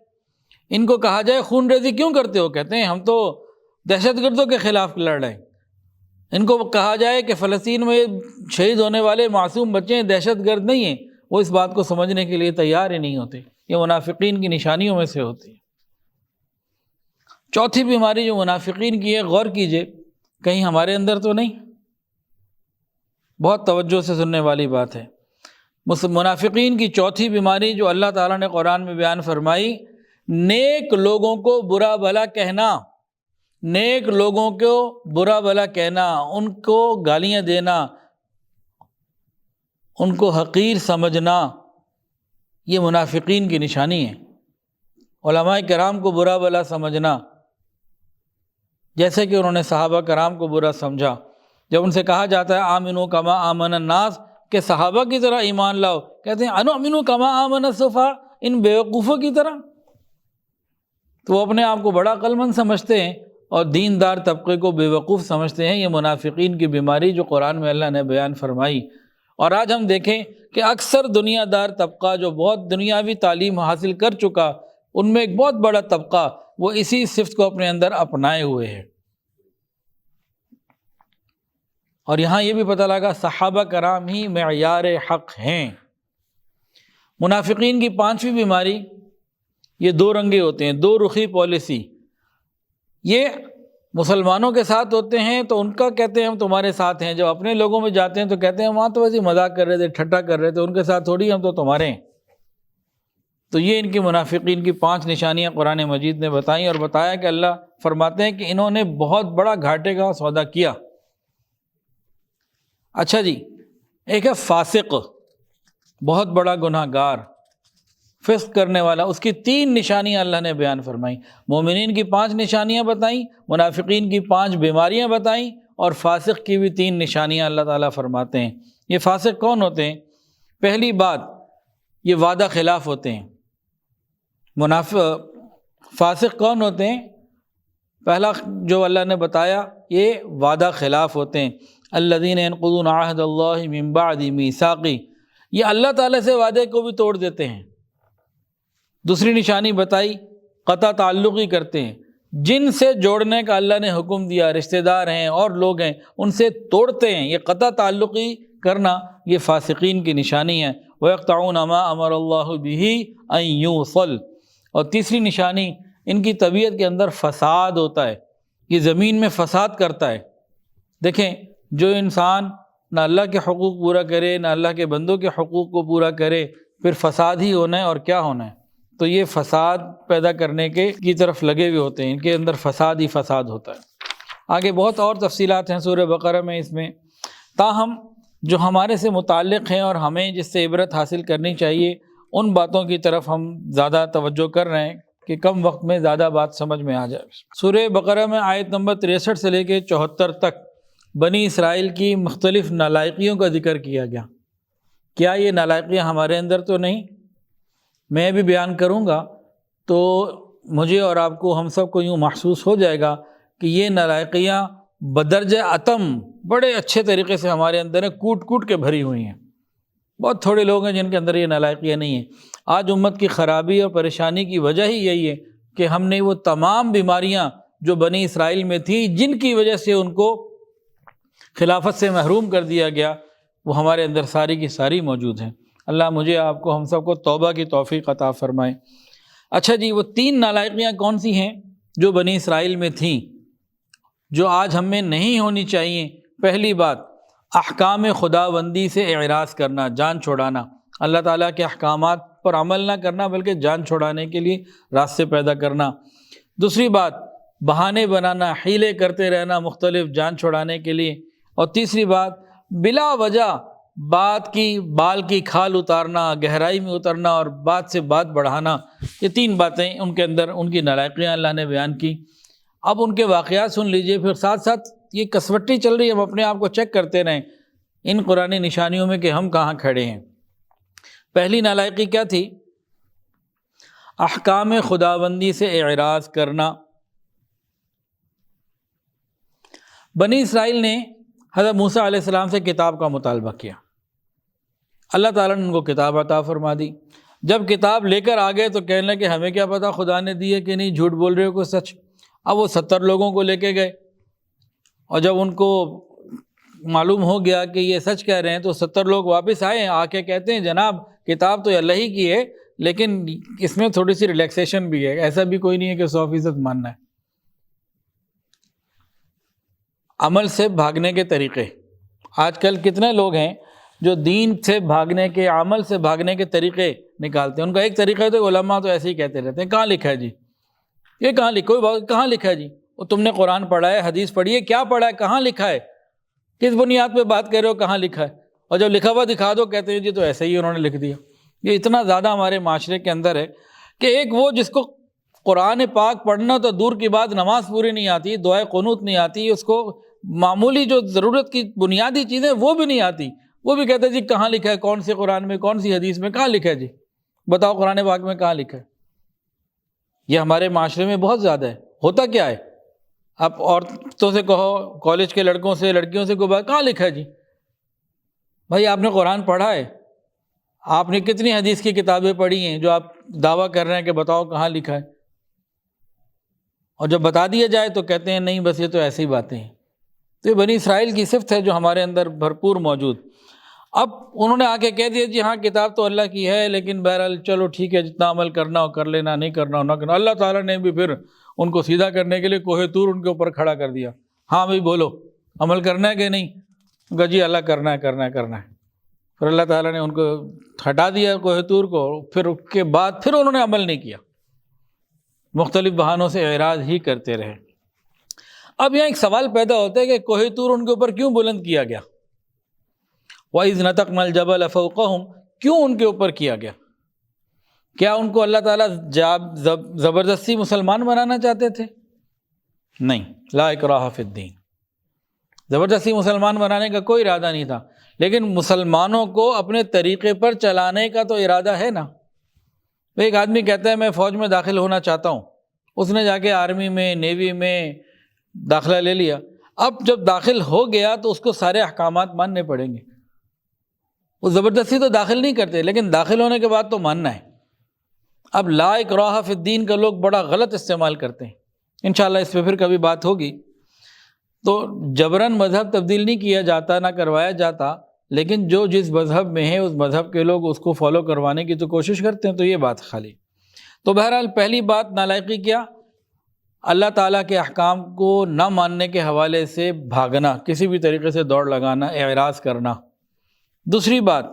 S2: ان کو کہا جائے خون ریزی کیوں کرتے ہو، کہتے ہیں ہم تو دہشت گردوں کے خلاف لڑ رہے ہیں۔ ان کو کہا جائے کہ فلسطین میں شہید ہونے والے معصوم بچے ہیں، دہشت گرد نہیں ہیں، وہ اس بات کو سمجھنے کے لیے تیار ہی نہیں ہوتے۔ یہ منافقین کی نشانیوں میں سے ہوتی ہے۔ چوتھی بیماری جو منافقین کی ہے، غور کیجئے کہیں ہمارے اندر تو نہیں؟ بہت توجہ سے سننے والی بات ہے۔ منافقین کی چوتھی بیماری جو اللہ تعالیٰ نے قرآن میں بیان فرمائی، نیک لوگوں کو برا بھلا کہنا، نیک لوگوں کو برا بھلا کہنا، ان کو گالیاں دینا، ان کو حقیر سمجھنا، یہ منافقین کی نشانی ہے۔ علماء کرام کو برا بھلا سمجھنا، جیسے کہ انہوں نے صحابہ کرام کو برا سمجھا۔ جب ان سے کہا جاتا ہے آمنو کما آمن الناس، کہ صحابہ کی طرح ایمان لاؤ، کہتے ہیں انؤمنو کما آمن السفہاء، ان بیوقوفوں کی طرح۔ تو وہ اپنے آپ کو بڑا عقل مند سمجھتے ہیں اور دیندار طبقے کو بیوقوف سمجھتے ہیں۔ یہ منافقین کی بیماری جو قرآن میں اللہ نے بیان فرمائی۔ اور آج ہم دیکھیں کہ اکثر دنیا دار طبقہ جو بہت دنیاوی تعلیم حاصل کر چکا، ان میں ایک بہت بڑا طبقہ وہ اسی صفت کو اپنے اندر اپنائے ہوئے ہے۔ اور یہاں یہ بھی پتہ لگا صحابہ کرام ہی معیار حق ہیں۔ منافقین کی پانچویں بیماری، یہ دو رنگے ہوتے ہیں، دو رخی پالیسی۔ یہ مسلمانوں کے ساتھ ہوتے ہیں تو ان کا کہتے ہیں ہم تمہارے ساتھ ہیں، جب اپنے لوگوں میں جاتے ہیں تو کہتے ہیں وہاں تو ویسے مذاق کر رہے تھے، ٹھٹا کر رہے تھے، ان کے ساتھ تھوڑی ہم تو تمہارے ہیں۔ تو یہ ان کی منافقین کی 5 نشانیاں قرآن مجید نے بتائیں، اور بتایا کہ اللہ فرماتے ہیں کہ انہوں نے بہت بڑا گھاٹے کا سودا کیا۔ اچھا جی، ایک ہے فاسق، بہت بڑا گناہ گار، فسق کرنے والا، اس کی 3 نشانیاں اللہ نے بیان فرمائیں۔ مومنین کی 5 نشانیاں بتائیں، منافقین کی 5 بیماریاں بتائیں، اور فاسق کی بھی 3 نشانیاں اللہ تعالیٰ فرماتے ہیں۔ یہ فاسق کون ہوتے ہیں؟ پہلی بات، یہ وعدہ خلاف ہوتے ہیں۔ فاسق کون ہوتے ہیں؟ پہلا جو اللہ نے بتایا، یہ وعدہ خلاف ہوتے ہیں۔ الذین ینقضون عہد اللہ من بعد میثاقہ، یہ اللہ تعالیٰ سے وعدے کو بھی توڑ دیتے ہیں۔ دوسری نشانی بتائی، قطع تعلقی کرتے ہیں، جن سے جوڑنے کا اللہ نے حکم دیا، رشتہ دار ہیں اور لوگ ہیں، ان سے توڑتے ہیں۔ یہ قطع تعلقی کرنا یہ فاسقین کی نشانی ہے۔ وَيَقْطَعُونَ مَا أَمَرَ اللَّهُ بِهِ أَن يُوصَلَ، اور تیسری نشانی، ان کی طبیعت کے اندر فساد ہوتا ہے، یہ زمین میں فساد کرتا ہے۔ دیکھیں، جو انسان نہ اللہ کے حقوق پورا کرے، نہ اللہ کے بندوں کے حقوق کو پورا کرے، پھر فساد ہی ہونا ہے، اور کیا ہونا ہے؟ تو یہ فساد پیدا کرنے کی طرف لگے ہوئے ہوتے ہیں، ان کے اندر فساد ہی فساد ہوتا ہے۔ آگے بہت اور تفصیلات ہیں سورہ بقرہ میں اس میں، تاہم جو ہمارے سے متعلق ہیں اور ہمیں جس سے عبرت حاصل کرنی چاہیے، ان باتوں کی طرف ہم زیادہ توجہ کر رہے ہیں کہ کم وقت میں زیادہ بات سمجھ میں آ جائے۔ سورہ بقرہ میں آیت نمبر 63 سے لے کے 74 تک بنی اسرائیل کی مختلف نالائقیوں کا ذکر کیا گیا۔ کیا یہ نالائقیاں ہمارے اندر تو نہیں؟ میں بھی بیان کروں گا تو مجھے اور آپ کو، ہم سب کو یوں محسوس ہو جائے گا کہ یہ نالائقیاں بدرجہ اتم بڑے اچھے طریقے سے ہمارے اندر ہیں، کوٹ کوٹ کے بھری ہوئی ہیں۔ بہت تھوڑے لوگ ہیں جن کے اندر یہ نالائقیاں نہیں ہیں۔ آج امت کی خرابی اور پریشانی کی وجہ ہی یہی ہے کہ ہم نے وہ تمام بیماریاں جو بنی اسرائیل میں تھیں، جن کی وجہ سے ان کو خلافت سے محروم کر دیا گیا، وہ ہمارے اندر ساری کی ساری موجود ہیں۔ اللہ مجھے، آپ کو، ہم سب کو توبہ کی توفیق عطا فرمائے۔ اچھا جی، وہ 3 نالائقیاں کون سی ہیں جو بنی اسرائیل میں تھیں، جو آج ہم میں نہیں ہونی چاہیے؟ پہلی بات، احکام خداوندی سے اعراض کرنا، جان چھڑانا، اللہ تعالیٰ کے احکامات پر عمل نہ کرنا بلکہ جان چھڑانے کے لیے راستے پیدا کرنا۔ دوسری بات، بہانے بنانا، حیلے کرتے رہنا مختلف جان چھڑانے کے لیے۔ اور تیسری بات، بلا وجہ بات کی بال کی کھال اتارنا، گہرائی میں اترنا اور بات سے بات بڑھانا۔ یہ 3 باتیں ان کے اندر، ان کی نالائقیاں اللہ نے بیان کی۔ اب ان کے واقعات سن لیجئے، پھر ساتھ ساتھ یہ کسوٹی چل رہی ہے، ہم اپنے آپ کو چیک کرتے رہیں ان قرآنی نشانیوں میں کہ ہم کہاں کھڑے ہیں۔ پہلی نالائقی کیا تھی؟ احکام خداوندی سے اعراض کرنا۔ بنی اسرائیل نے حضرت موسیٰ علیہ السلام سے کتاب کا مطالبہ کیا، اللہ تعالیٰ نے ان کو کتاب عطا فرما دی۔ جب کتاب لے کر آ گئے تو کہنے لگے ہمیں کیا پتا خدا نے دی ہے کہ نہیں، جھوٹ بول رہے ہو کوئی سچ۔ اب وہ 70 لوگوں کو لے کے گئے، اور جب ان کو معلوم ہو گیا کہ یہ سچ کہہ رہے ہیں تو 70 لوگ واپس آئے، آ کے کہتے ہیں جناب کتاب تو اللہ ہی کی ہے، لیکن اس میں تھوڑی سی ریلیکسیشن بھی ہے، ایسا بھی کوئی نہیں ہے کہ 100% ماننا ہے۔ عمل سے بھاگنے کے طریقے، آج کل کتنے لوگ ہیں جو دین سے بھاگنے کے، عمل سے بھاگنے کے طریقے نکالتے ہیں۔ ان کا ایک طریقہ ہے تو علماء تو ایسے ہی کہتے رہتے ہیں، کہاں لکھا ہے جی یہ، کہاں لکھا، کہاں لکھا ہے جی، وہ تم نے قرآن پڑھا ہے، حدیث پڑھی ہے، کیا پڑھا ہے، کہاں لکھا ہے، کس بنیاد پہ بات کر رہے ہو، کہاں لکھا ہے؟ اور جب لکھا ہوا دکھا دو کہتے ہیں جی تو ایسے ہی انہوں نے لکھ دیا۔ یہ اتنا زیادہ ہمارے معاشرے کے اندر ہے کہ ایک وہ جس کو قرآن پاک پڑھنا تو دور کی بات، نماز پوری نہیں آتی، دعائے قنوت نہیں آتی، اس کو معمولی جو ضرورت کی بنیادی چیزیں وہ بھی نہیں آتی، وہ بھی کہتے ہیں جی کہاں لکھا ہے، کون سے قرآن میں، کون سی حدیث میں، کہاں لکھا ہے جی، بتاؤ قرآن پاک میں کہاں لکھا ہے۔ یہ ہمارے معاشرے میں بہت زیادہ ہے۔ ہوتا کیا ہے، آپ عورتوں سے کہو، کالج کے لڑکوں سے، لڑکیوں سے کوئی بات، کہاں لکھا ہے جی؟ بھائی آپ نے قرآن پڑھا ہے، آپ نے کتنی حدیث کی کتابیں پڑھی ہیں جو آپ دعویٰ کر رہے ہیں کہ بتاؤ کہاں لکھا ہے؟ اور جب بتا دیا جائے تو کہتے ہیں نہیں بس یہ تو ایسی باتیں ہیں۔ تو یہ بنی اسرائیل کی صفت ہے جو ہمارے اندر بھرپور موجود۔ اب انہوں نے آ کے کہہ دیا جی ہاں کتاب تو اللہ کی ہے، لیکن بہرحال چلو ٹھیک ہے، جتنا عمل کرنا ہو کر لینا، نہیں کرنا ہو نہ کرنا۔ اللہ تعالیٰ نے بھی پھر ان کو سیدھا کرنے کے لیے کوہ طور ان کے اوپر کھڑا کر دیا۔ ہاں بھائی بولو، عمل کرنا ہے کہ نہیں؟ کہا جی اللہ کرنا ہے، کرنا ہے، کرنا ہے۔ پھر اللہ تعالیٰ نے ان کو ہٹا دیا کوہ طور کو، پھر اس کے بعد پھر انہوں نے عمل نہیں کیا، مختلف بہانوں سے اعراض ہی کرتے رہے۔ اب یہاں ایک سوال پیدا ہوتا ہے کہ کوہ طور ان کے اوپر کیوں بلند کیا گیا؟ وَإِذْ نَتَقْنَا الْجَبَلَ فَوْقَهُمْ، کیوں ان کے اوپر کیا گیا؟ کیا ان کو اللہ تعالیٰ زبردستی مسلمان بنانا چاہتے تھے؟ نہیں، لا اکراہ فی الدین، زبردستی مسلمان بنانے کا کوئی ارادہ نہیں تھا، لیکن مسلمانوں کو اپنے طریقے پر چلانے کا تو ارادہ ہے نا۔ ایک آدمی کہتا ہے میں فوج میں داخل ہونا چاہتا ہوں، اس نے جا کے آرمی میں، نیوی میں داخلہ لے لیا، اب جب داخل ہو گیا تو اس کو سارے احکامات ماننے پڑیں گے۔ وہ زبردستی تو داخل نہیں کرتے، لیکن داخل ہونے کے بعد تو ماننا ہے۔ اب لا اکراہ فی الدین کا لوگ بڑا غلط استعمال کرتے ہیں، انشاءاللہ اس پہ پھر کبھی بات ہوگی۔ تو جبراً مذہب تبدیل نہیں کیا جاتا، نہ کروایا جاتا، لیکن جو جس مذہب میں ہے اس مذہب کے لوگ اس کو فالو کروانے کی تو کوشش کرتے ہیں، تو یہ بات خالی۔ تو بہرحال پہلی بات نالائقی کیا؟ اللہ تعالیٰ کے احکام کو نہ ماننے کے حوالے سے بھاگنا، کسی بھی طریقے سے دوڑ لگانا، اعراض کرنا۔ دوسری بات،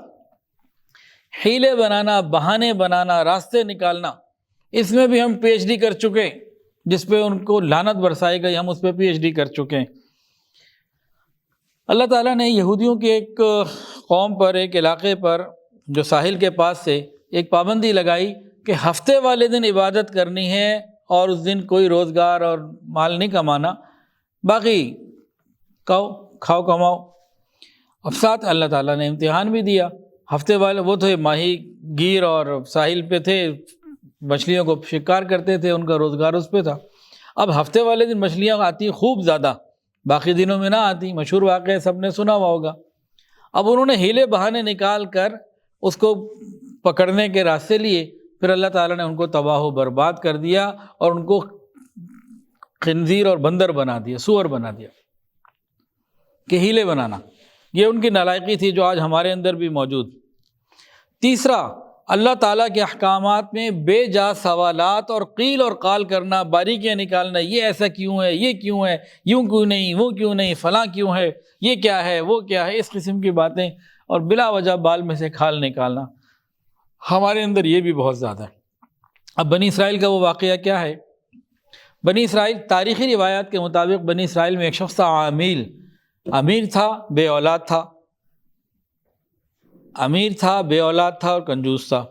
S2: حیلے بنانا، بہانے بنانا، راستے نکالنا، اس میں بھی ہم پی ایچ ڈی کر چکے ہیں، جس پہ ان کو لعنت برسائی گئی، ہم اس پہ پی ایچ ڈی کر چکے ہیں۔ اللہ تعالیٰ نے یہودیوں کے ایک قوم پر، ایک علاقے پر جو ساحل کے پاس سے، ایک پابندی لگائی کہ ہفتے والے دن عبادت کرنی ہے اور اس دن کوئی روزگار اور مال نہیں کمانا، باقی کھاؤ کماؤ۔ اب ساتھ اللہ تعالیٰ نے امتحان بھی دیا ہفتے والے وہ تھے ماہی گیر اور ساحل پہ تھے، مچھلیوں کو شکار کرتے تھے، ان کا روزگار اس پہ تھا۔ اب ہفتے والے دن مچھلیاں آتی خوب زیادہ، باقی دنوں میں نہ آتی، مشہور واقعہ سب نے سنا ہوا ہوگا۔ اب انہوں نے ہیلے بہانے نکال کر اس کو پکڑنے کے راستے لیے، پھر اللہ تعالیٰ نے ان کو تباہ و برباد کر دیا اور ان کو خنزیر اور بندر بنا دیا، سور بنا دیا کہ ہیلے بنانا۔ یہ ان کی نالائقی تھی جو آج ہمارے اندر بھی موجود۔ تیسرا، اللہ تعالیٰ کے احکامات میں بے جا سوالات اور قیل اور قال کرنا، باریکیاں نکالنا، یہ ایسا کیوں ہے، یہ کیوں ہے، یوں کیوں نہیں، وہ کیوں نہیں، فلاں کیوں ہے، یہ کیا ہے، وہ کیا ہے، اس قسم کی باتیں اور بلا وجہ بال میں سے کھال نکالنا ہمارے اندر یہ بھی بہت زیادہ ہے۔ اب بنی اسرائیل کا وہ واقعہ کیا ہے؟ بنی اسرائیل، تاریخی روایات کے مطابق بنی اسرائیل میں ایک شخص تھا عامیل، امیر تھا، بے اولاد تھا، امیر تھا، بے اولاد تھا اور کنجوس تھا۔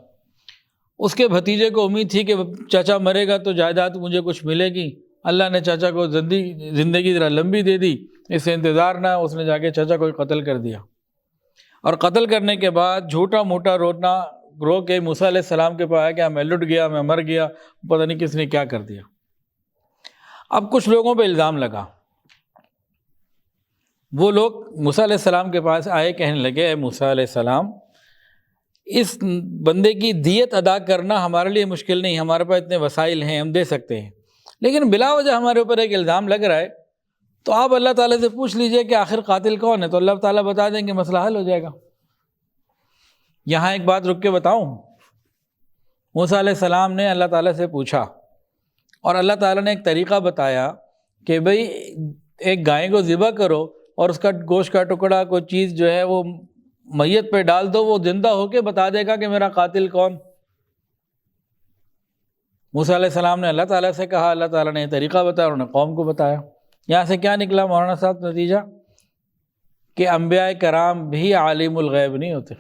S2: اس کے بھتیجے کو امید تھی کہ چاچا مرے گا تو جائیداد مجھے کچھ ملے گی، اللہ نے چاچا کو زندگی ذرا لمبی دے دی، اس سے انتظار نہ، اس نے جا کے چاچا کو قتل کر دیا، اور قتل کرنے کے بعد جھوٹا موٹا رو کے موسیٰ علیہ السلام کے پاس آیا کہ میں لٹ گیا، میں مر گیا، پتہ نہیں کس نے کیا کر دیا۔ اب کچھ لوگوں پہ الزام لگا، وہ لوگ موسیٰ علیہ السلام کے پاس آئے، کہنے لگے اے موسیٰ علیہ السلام، اس بندے کی دیت ادا کرنا ہمارے لیے مشکل نہیں، ہمارے پاس اتنے وسائل ہیں، ہم دے سکتے ہیں، لیکن بلا وجہ ہمارے اوپر ایک الزام لگ رہا ہے، تو آپ اللہ تعالیٰ سے پوچھ لیجئے کہ آخر قاتل کون ہے، تو اللہ تعالیٰ بتا دیں گے، مسئلہ حل ہو جائے گا۔ یہاں ایک بات رک کے بتاؤں، موسیٰ علیہ السلام نے اللہ تعالیٰ سے پوچھا، اور اللہ تعالیٰ نے ایک طریقہ بتایا کہ بھئی ایک گائے کو ذبح کرو اور اس کا گوشت کا ٹکڑا کوئی چیز جو ہے وہ میت پہ ڈال دو، وہ زندہ ہو کے بتا دے گا کہ میرا قاتل کون۔ موسیٰ علیہ السلام نے اللہ تعالیٰ سے کہا، اللہ تعالیٰ نے یہ طریقہ بتایا، انہوں نے قوم کو بتایا۔ یہاں سے کیا نکلا مولانا صاحب نتیجہ؟ کہ انبیاء کرام بھی عالم الغیب نہیں ہوتے۔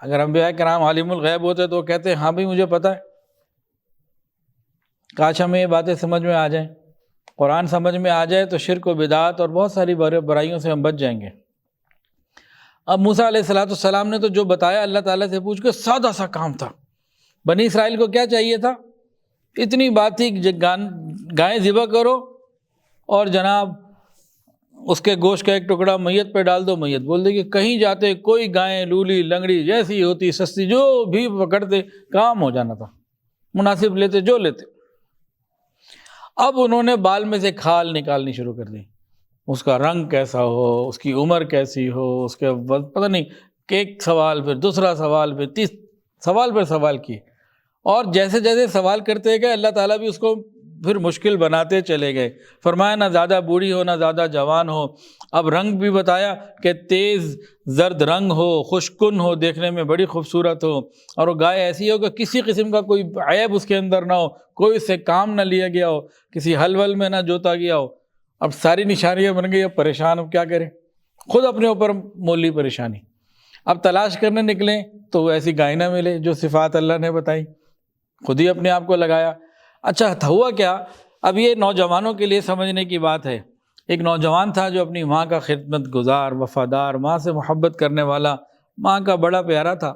S2: اگر انبیاء کرام عالم الغیب ہوتے تو کہتے ہیں ہاں بھی مجھے پتہ ہے، کاش ہمیں یہ باتیں سمجھ میں آ جائیں، قرآن سمجھ میں آ جائے تو شرک و بدعات اور بہت ساری برائیوں سے ہم بچ جائیں گے۔ اب موسیٰ علیہ السلام نے تو جو بتایا اللہ تعالیٰ سے پوچھ کے، سادہ سا کام تھا۔ بنی اسرائیل کو کیا چاہیے تھا؟ اتنی بات تھی کہ گائے ذبح کرو اور جناب اس کے گوشت کا ایک ٹکڑا میت پہ ڈال دو، میت بول دے کہ کہیں جاتے کوئی گائیں لولی لنگڑی جیسی ہوتی سستی جو بھی پکڑتے، کام ہو جانا تھا، مناسب لیتے جو لیتے۔ اب انہوں نے بال میں سے کھال نکالنی شروع کر دی، اس کا رنگ کیسا ہو، اس کی عمر کیسی ہو، اس کے پتہ نہیں، ایک سوال پھر دوسرا سوال پھر تیس سوال پر سوال کیے، اور جیسے جیسے سوال کرتے گئے اللہ تعالیٰ بھی اس کو پھر مشکل بناتے چلے گئے۔ فرمایا نہ زیادہ بوڑھی ہو نہ زیادہ جوان ہو، اب رنگ بھی بتایا کہ تیز زرد رنگ ہو، خوشکن ہو، دیکھنے میں بڑی خوبصورت ہو، اور وہ گائے ایسی ہو کہ کسی قسم کا کوئی عیب اس کے اندر نہ ہو، کوئی اس سے کام نہ لیا گیا ہو، کسی حل ول میں نہ جوتا گیا ہو۔ اب ساری نشانیاں بن گئی، اب پریشان، اب کیا کریں، خود اپنے اوپر مولی پریشانی۔ اب تلاش کرنے نکلیں تو وہ ایسی گائے نہ ملے جو صفات اللہ نے بتائی، خود ہی اپنے آپ کو لگایا۔ اچھا ہوا کیا؟ اب یہ نوجوانوں کے لیے سمجھنے کی بات ہے۔ ایک نوجوان تھا جو اپنی ماں کا خدمت گزار، وفادار، ماں سے محبت کرنے والا، ماں کا بڑا پیارا تھا۔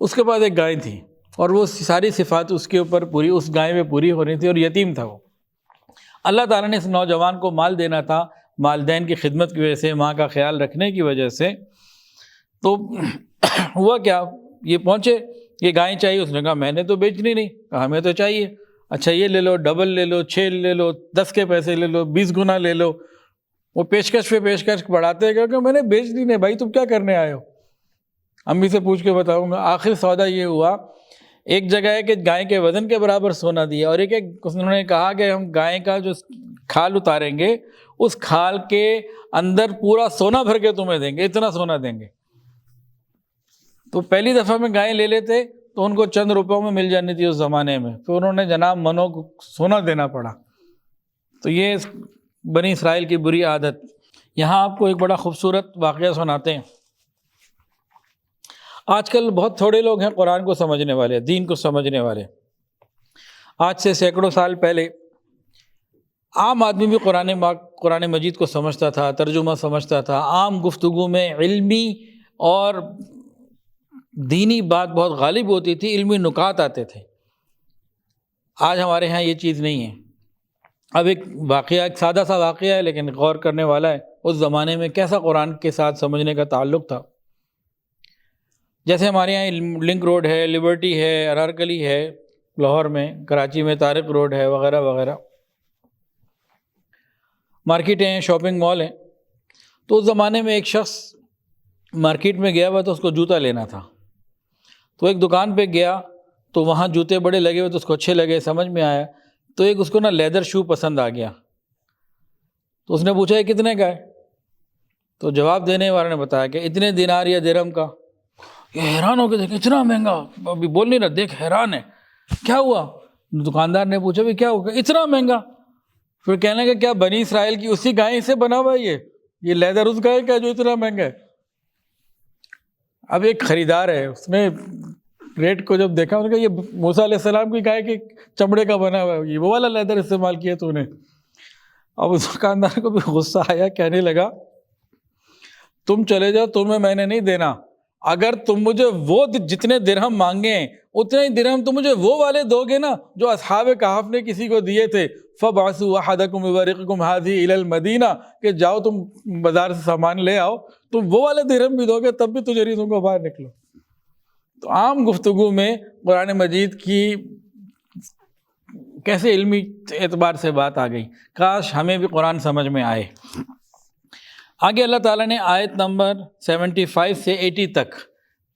S2: اس کے پاس ایک گائے تھی اور وہ ساری صفات اس کے اوپر پوری، اس گائے میں پوری ہو رہی تھی، اور یتیم تھا وہ۔ اللہ تعالیٰ نے اس نوجوان کو مال دینا تھا، والدین کی خدمت کی وجہ سے، ماں کا خیال رکھنے کی وجہ سے۔ تو ہوا کیا، یہ پہنچے، یہ گائیں چاہیے، اس نے کہا میں نے تو بیچنی نہیں، کہا ہمیں تو چاہیے۔ اچھا یہ لے لو، ڈبل لے لو، 6 لے لو، 10 کے پیسے لے لو، 20 گنا لے لو۔ وہ پیشکش پہ پیشکش بڑھاتے ہیں کہ میں نے بیچنی نہیں، بھائی تم کیا کرنے آئے ہو، امی سے پوچھ کے بتاؤں گا۔ آخر سودا یہ ہوا، ایک جگہ ہے کہ گائے کے وزن کے برابر سونا دیا، اور ایک انہوں نے کہا کہ ہم گائے کا جو کھال اتاریں گے اس کھال کے اندر پورا سونا بھر کے تمہیں دیں گے، اتنا سونا دیں گے۔ تو پہلی دفعہ میں گائے لے لیتے تو ان کو چند روپوں میں مل جانی تھی اس زمانے میں، تو انہوں نے جناب منوں کو سونا دینا پڑا۔ تو یہ بنی اسرائیل کی بری عادت۔ یہاں آپ کو ایک بڑا خوبصورت واقعہ سناتے ہیں۔ آج کل بہت تھوڑے لوگ ہیں قرآن کو سمجھنے والے، دین کو سمجھنے والے۔ آج سے سینکڑوں سال پہلے عام آدمی بھی قرآن مجید کو سمجھتا تھا، ترجمہ سمجھتا تھا، عام گفتگو میں علمی اور دینی بات بہت غالب ہوتی تھی، علمی نکات آتے تھے۔ آج ہمارے ہاں یہ چیز نہیں ہے۔ اب ایک واقعہ، ایک سادہ سا واقعہ ہے لیکن غور کرنے والا ہے، اس زمانے میں کیسا قرآن کے ساتھ سمجھنے کا تعلق تھا۔ جیسے ہمارے یہاں لنک روڈ ہے، لبرٹی ہے، انارکلی ہے لاہور میں، کراچی میں طارق روڈ ہے، وغیرہ وغیرہ، مارکیٹیں ہیں، شاپنگ مال ہیں۔ تو اس زمانے میں ایک شخص مارکیٹ میں گیا ہوا تو اس کو جوتا لینا تھا، تو ایک دکان پہ گیا تو وہاں جوتے بڑے لگے ہوئے تو اس کو اچھے لگے، سمجھ میں آیا، تو ایک اس کو لیدر شو پسند آ گیا۔ تو اس نے پوچھا یہ کتنے کا ہے؟ تو جواب دینے والے نے بتایا کہ اتنے دینار یا درہم کا۔ یہ حیران ہو کے دیکھ اتنا مہنگا، ابھی بول نہیں رہا، دیکھ حیران ہے، کیا ہوا؟ دکاندار نے پوچھا بھی کیا ہوا، اتنا مہنگا؟ پھر کہنے لگا کیا بنی اسرائیل کی اسی گائے سے بنا ہوا ہے یہ لیدر اس گائے کا جو اتنا مہنگا ہے؟ اب ایک خریدار ہے، اس نے ریٹ کو جب دیکھا، انہوں نے کہا یہ موسیٰ علیہ السلام کی گائے کے چمڑے کا بنا ہوا ہے، یہ وہ والا لیدر استعمال کیا تو نے۔ اب اس دکاندار کو بھی غصہ آیا، کہنے لگا تم چلے جاؤ، تمہیں میں نے نہیں دینا، اگر تم مجھے وہ جتنے درہم مانگے ہیں اتنے ہی درہم تم مجھے وہ والے دو گے نا جو اصحاب کہف نے کسی کو دیے تھے، فَبْعَثُوا أَحَدَكُمْ بِوَرِقِكُمْ هَذِهِ إِلَى الْمَدِينَةِ، کہ جاؤ تم بازار سے سامان لے آؤ، تم وہ والے درہم بھی دو گے تب بھی تجھے نہیں، تم کو باہر نکلو۔ تو عام گفتگو میں قرآن مجید کی کیسے علمی اعتبار سے بات آ گئی، کاش ہمیں بھی قرآن سمجھ میں آئے۔ آگے اللہ تعالیٰ نے آیت نمبر 75 سے 80 تک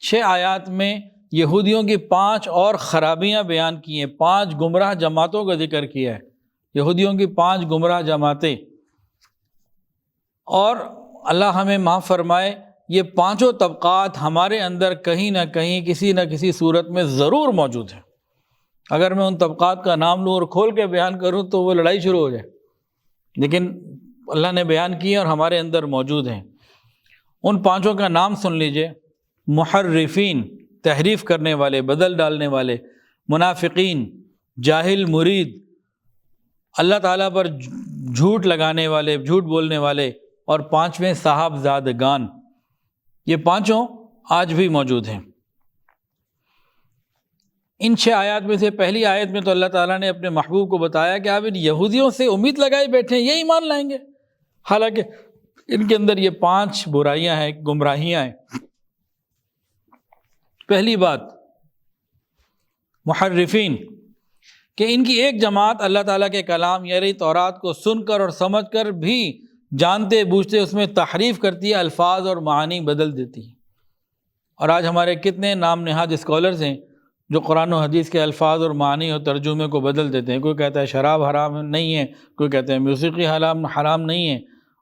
S2: 6 آیات میں یہودیوں کی 5 اور خرابیاں بیان کی ہیں، 5 گمراہ جماعتوں کا ذکر کیا ہے، یہودیوں کی 5 گمراہ جماعتیں، اور اللہ ہمیں معاف فرمائے، یہ 5 طبقات ہمارے اندر کہیں نہ کہیں کسی نہ کسی صورت میں ضرور موجود ہیں۔ اگر میں ان طبقات کا نام لوں اور کھول کے بیان کروں تو وہ لڑائی شروع ہو جائے، لیکن اللہ نے بیان کی اور ہمارے اندر موجود ہیں۔ ان 5 کا نام سن لیجئے: محرفین، تحریف کرنے والے، بدل ڈالنے والے، منافقین، جاہل مرید، اللہ تعالیٰ پر جھوٹ لگانے والے، جھوٹ بولنے والے، اور 5ویں صاحبزادگان۔ یہ 5 آج بھی موجود ہیں۔ ان 6 آیات میں سے پہلی آیت میں تو اللہ تعالیٰ نے اپنے محبوب کو بتایا کہ آپ ان یہودیوں سے امید لگائے بیٹھے ہیں، یہ ایمان لائیں گے، حالانکہ ان کے اندر یہ 5 برائیاں ہیں، گمراہیاں ہیں۔ پہلی بات، محرفین، کہ ان کی ایک جماعت اللہ تعالیٰ کے کلام یعنی تورات کو سن کر اور سمجھ کر بھی جانتے بوجھتے اس میں تحریف کرتی ہے، الفاظ اور معانی بدل دیتی ہے۔ اور آج ہمارے کتنے نام نہاد اسکالرز ہیں جو قرآن و حدیث کے الفاظ اور معانی اور ترجمے کو بدل دیتے ہیں۔ کوئی کہتا ہے شراب حرام نہیں ہے، کوئی کہتا ہے موسیقی حرام نہیں ہے،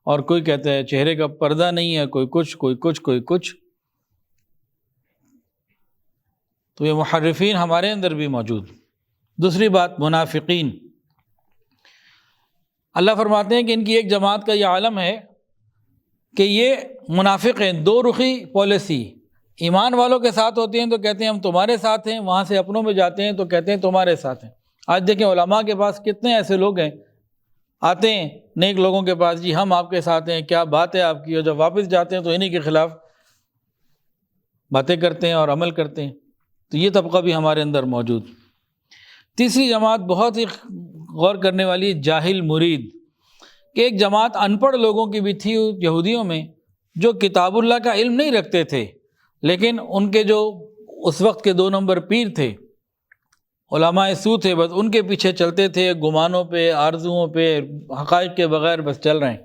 S2: اور کوئی کہتا ہے چہرے کا پردہ نہیں ہے، کوئی کچھ کوئی کچھ کوئی کچھ۔ تو یہ محرفین ہمارے اندر بھی موجود۔ دوسری بات، منافقین، اللہ فرماتے ہیں کہ ان کی ایک جماعت کا یہ عالم ہے کہ یہ منافق ہیں، 2 رخی پالیسی۔ ایمان والوں کے ساتھ ہوتے ہیں تو کہتے ہیں ہم تمہارے ساتھ ہیں، وہاں سے اپنوں میں جاتے ہیں تو کہتے ہیں تمہارے ساتھ ہیں۔ آج دیکھیں علماء کے پاس کتنے ایسے لوگ ہیں، آتے ہیں نیک لوگوں کے پاس، جی ہم آپ کے ساتھ ہیں، کیا بات ہے آپ کی، اور جب واپس جاتے ہیں تو انہی کے خلاف باتیں کرتے ہیں اور عمل کرتے ہیں۔ تو یہ طبقہ بھی ہمارے اندر موجود۔ تیسری جماعت بہت ہی غور کرنے والی، جاہل مرید، کہ ایک جماعت ان پڑھ لوگوں کی بھی تھی یہودیوں میں جو کتاب اللہ کا علم نہیں رکھتے تھے، لیکن ان کے جو اس وقت کے 2 نمبر پیر تھے، علماء سو تھے، بس ان کے پیچھے چلتے تھے، گمانوں پہ، آرزوؤں پہ، حقائق کے بغیر بس چل رہے ہیں۔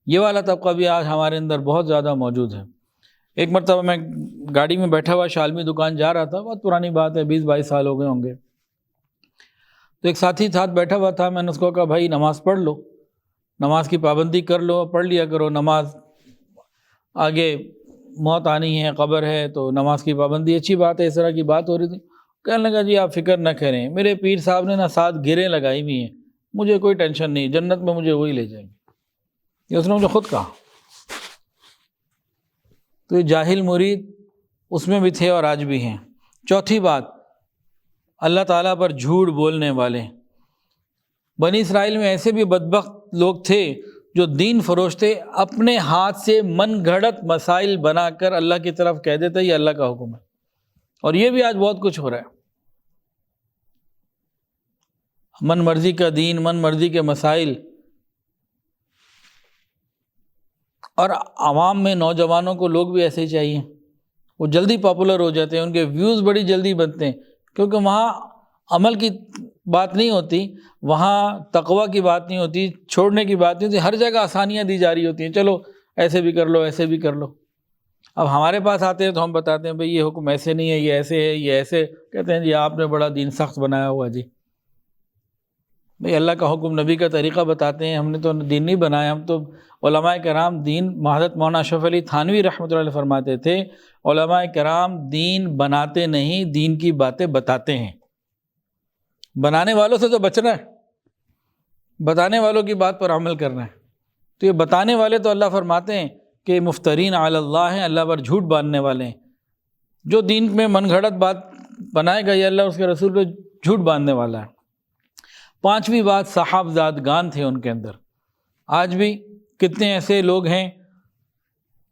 S2: یہ والا طبقہ بھی آج ہمارے اندر بہت زیادہ موجود ہے۔ ایک مرتبہ میں گاڑی میں بیٹھا ہوا شالمی دکان جا رہا تھا، بہت پرانی بات ہے، 20-22 سال ہو گئے ہوں گے۔ تو ایک ساتھی ساتھ بیٹھا ہوا تھا، میں نے اس کو کہا بھائی نماز پڑھ لو، نماز کی پابندی کر لو، پڑھ لیا کرو نماز، آگے موت آنی ہے، قبر ہے، تو نماز کی پابندی اچھی بات ہے۔ اس طرح کی بات ہو رہی تھی، کہنے لگا جی آپ فکر نہ کریں، میرے پیر صاحب نے 7 گریں لگائی ہوئی ہیں، مجھے کوئی ٹینشن نہیں، جنت میں مجھے وہی لے جائیں گے۔ یہ اس نے مجھے خود کہا۔ تو یہ جاہل مرید اس میں بھی تھے اور آج بھی ہیں۔ چوتھی بات، اللہ تعالیٰ پر جھوٹ بولنے والے۔ بنی اسرائیل میں ایسے بھی بدبخت لوگ تھے جو دین فروش تھے اپنے ہاتھ سے من گھڑت مسائل بنا کر اللہ کی طرف کہہ دیتے یہ اللہ کا حکم ہے. اور یہ بھی آج بہت کچھ ہو رہا ہے. من مرضی کا دین، من مرضی کے مسائل. اور عوام میں نوجوانوں کو لوگ بھی ایسے ہی چاہیے. وہ جلدی پاپولر ہو جاتے ہیں، ان کے ویوز بڑی جلدی بنتے ہیں، کیونکہ وہاں عمل کی بات نہیں ہوتی، وہاں تقوی کی بات نہیں ہوتی، چھوڑنے کی بات نہیں ہوتی. ہر جگہ آسانیاں دی جا رہی ہوتی ہیں، چلو ایسے بھی کر لو، ایسے بھی کر لو. اب ہمارے پاس آتے ہیں تو ہم بتاتے ہیں بھئی یہ حکم ایسے نہیں ہے، یہ ایسے ہے، یہ ایسے. کہتے ہیں جی آپ نے بڑا دین سخت بنایا ہوا. جی بھئی اللہ کا حکم، نبی کا طریقہ بتاتے ہیں. ہم نے تو دین نہیں بنایا، ہم تو علماء کرام دین، حضرت مولانا اشرف علی تھانوی رحمۃ اللہ علیہ فرماتے تھے علماء کرام دین بناتے نہیں، دین کی باتیں بتاتے ہیں. بنانے والوں سے تو بچنا ہے، بتانے والوں کی بات پر عمل کرنا ہے. تو یہ بتانے والے تو اللہ فرماتے ہیں کہ مفترین علی اللہ ہیں، اللہ پر جھوٹ باندھنے والے ہیں. جو دین میں من گھڑت بات بنائے گا یہ اللہ اس کے رسول پہ جھوٹ باندھنے والا ہے. پانچویں بات، صحابزادگان تھے ان کے اندر. آج بھی کتنے ایسے لوگ ہیں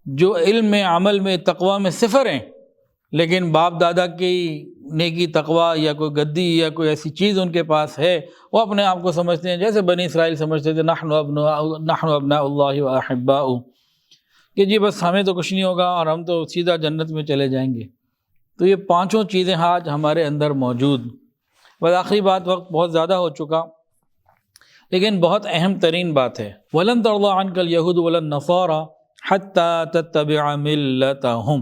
S2: جو علم میں، عمل میں، تقوی میں صفر ہیں، لیکن باپ دادا کی نیکی، تقوی یا کوئی گدی یا کوئی ایسی چیز ان کے پاس ہے، وہ اپنے آپ کو سمجھتے ہیں جیسے بنی اسرائیل سمجھتے تھے نحن ابناء اللہ واحباؤہ، کہ جی بس ہمیں تو کچھ نہیں ہوگا اور ہم تو سیدھا جنت میں چلے جائیں گے. تو یہ پانچوں چیزیں آج ہمارے اندر موجود. بس آخری بات، وقت بہت زیادہ ہو چکا لیکن بہت اہم ترین بات ہے. وَلَن تَرْضَىٰ عَنْكَ الْيَهُودُ وَلَا النَّصَارَىٰ حَتَّىٰ تَتَّبِعَ مِلَّتَهُمْ.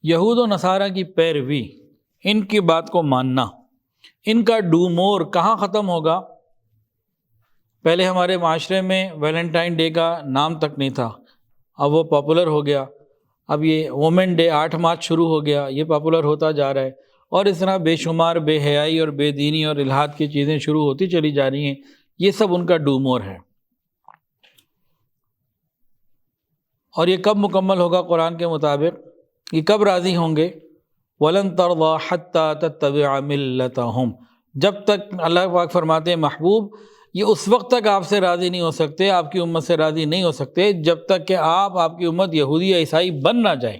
S2: یہود و نصارہ کی پیروی، ان کی بات کو ماننا، ان کا ڈومور کہاں ختم ہوگا؟ پہلے ہمارے معاشرے میں ویلنٹائن ڈے کا نام تک نہیں تھا، اب وہ پاپولر ہو گیا. اب یہ وومن ڈے 8 مارچ شروع ہو گیا، یہ پاپولر ہوتا جا رہا ہے. اور اس طرح بے شمار بے حیائی اور بے دینی اور الحاد کی چیزیں شروع ہوتی چلی جا رہی ہیں. یہ سب ان کا ڈومور ہے. اور یہ کب مکمل ہوگا قرآن کے مطابق؟ یہ کب راضی ہوں گے؟ وَلَن تَرْضَىٰ حَتَّىٰ تَتَّبِعَ مِلَّتَهُمْ. جب تک اللہ پاک فرماتے ہیں محبوب یہ اس وقت تک آپ سے راضی نہیں ہو سکتے، آپ کی امت سے راضی نہیں ہو سکتے جب تک کہ آپ کی امت یہودی یا عیسائی بن نہ جائے.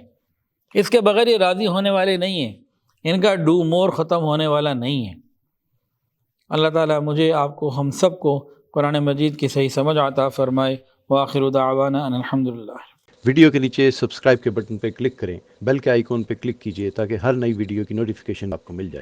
S2: اس کے بغیر یہ راضی ہونے والے نہیں ہیں، ان کا ڈومور ختم ہونے والا نہیں ہے. اللہ تعالیٰ مجھے، آپ کو، ہم سب کو قرآن مجید کی صحیح سمجھ عطا فرمائے. وآخر دعوانا ان الحمدللہ.
S3: ویڈیو کے نیچے سبسکرائب کے بٹن پہ کلک کریں، بیل کے آئیکن پہ کلک کیجئے تاکہ ہر نئی ویڈیو کی نوٹیفیکیشن آپ کو مل جائے.